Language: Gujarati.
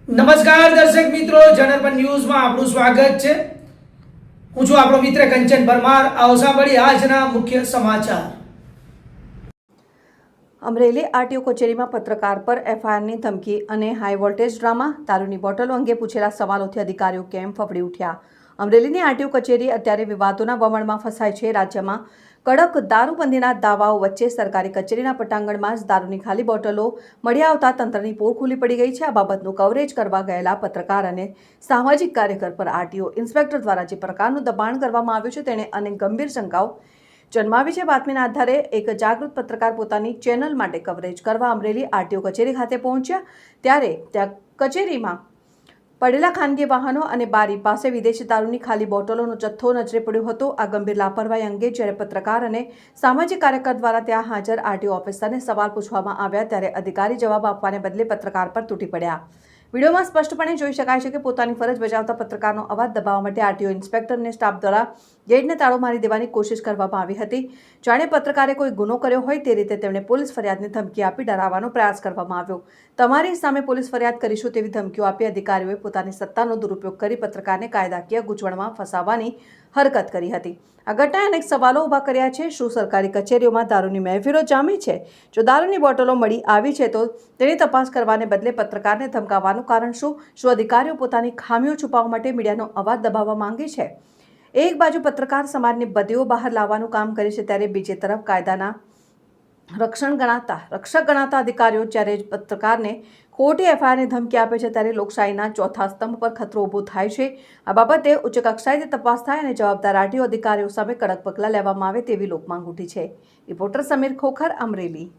નમસ્કાર દર્શક મિત્રો, જનરપન ન્યૂઝમાં આપનું સ્વાગત છે। હું છું આપણો મિત્ર કંચન પરમાર। આવો સાંભળીએ આજના મુખ્ય સમાચાર। અમરેલી આરટીઓ કચેરીમાં પત્રકાર પર એફઆઈઆરની ધમકી અને હાઈ વોલ્ટેજ ડ્રામા। દારૂની બોટલો અંગે પૂછેલા સવાલોથી અધિકારીઓ કેમ ફફડી ઉઠ્યા? અમરેલીની આરટીઓ કચેરી અત્યારે વિવાદોના વમળમાં ફસાય છે। રાજ્યમાં કડક દારૂબંધીના દાવાઓ વચ્ચે સરકારી કચેરીના પટાંગણમાં જ દારૂની ખાલી બોટલો મળી આવતા તંત્રની પોલ ખુલ્લી પડી ગઈ છે। આ બાબતનું કવરેજ કરવા ગયેલા પત્રકાર અને સામાજિક કાર્યકર પર આરટીઓ ઇન્સ્પેક્ટર દ્વારા જે પ્રકારનું દબાણ કરવામાં આવ્યું છે તેણે અનેક ગંભીર શંકાઓ જન્માવી છે। બાતમીના આધારે એક જાગૃત પત્રકાર પોતાની ચેનલ માટે કવરેજ કરવા અમરેલી આરટીઓ કચેરી ખાતે પહોંચ્યા ત્યારે ત્યાં કચેરીમાં પડેલા ખાનગી વાહનો અને બારી પાસે વિદેશી દારૂની ખાલી બોટલોનો જથ્થો નજરે પડ્યો હતો। આ ગંભીર લાપરવાહી અંગે જ્યારે પત્રકાર અને સામાજિક કાર્યકર દ્વારા ત્યાં હાજર આરટીઓ ઓફિસરને સવાલ પૂછવામાં આવ્યા ત્યારે અધિકારી જવાબ આપવાને બદલે પત્રકાર પર તૂટી પડ્યા। વિડીયોમાં સ્પષ્ટપણે જોઈ શકાય છે કે પોતાની ફરજ બજાવતા પત્રકારનો અવાજ દબાવવા માટે આરટીઓ ઇન્સ્પેક્ટરને સ્ટાફ દ્વારા ગેટને તાળો મારી દેવાની કોશિશ કરવામાં આવી હતી। જાણે પત્રકારે કોઈ ગુનો કર્યો હોય તે રીતે તેમણે પોલીસ ફરિયાદની ધમકી આપી ડરાવવાનો પ્રયાસ કરવામાં આવ્યો। તમારી સામે પોલીસ ફરિયાદ કરીશું તેવી ધમકીઓ આપી અધિકારીઓએ પોતાની સત્તાનો દુરુપયોગ કરી પત્રકારને કાયદાકીય ગૂંચવણમાં ફસાવવાની હરકત કરી હતી। આ ઘટનાએ અનેક સવાલો ઊભા કર્યા છે। શું સરકારી કચેરીઓમાં દારૂની મહેફિલો જામી છે? જો દારૂની બોટલો મળી આવી છે તો તેની તપાસ કરવાને બદલે પત્રકારને ધમકાવવાનું કારણ શું? શું અધિકારીઓ પોતાની ખામીઓ છુપાવવા માટે મીડિયાનો અવાજ દબાવવા માંગે છે? એક બાજુ પત્રકાર સમાજની બદીઓ બહાર લાવવાનું કામ કરે છે ત્યારે બીજી તરફ કાયદાના રક્ષક ગણાતા અધિકારીઓ જ્યારે પત્રકારને ખોટી એફઆઈઆરની ધમકી આપે છે ત્યારે લોકશાહીના ચોથા સ્તંભ પર ખતરો ઊભો થાય છે। આ બાબતે ઉચ્ચ કક્ષાએથી તપાસ થાય અને જવાબદાર આરટીઓ અધિકારીઓ સામે કડક પગલાં લેવામાં આવે તેવી લોકમાંગ ઉઠી છે। રિપોર્ટર સમીર ખોખર, અમરેલી।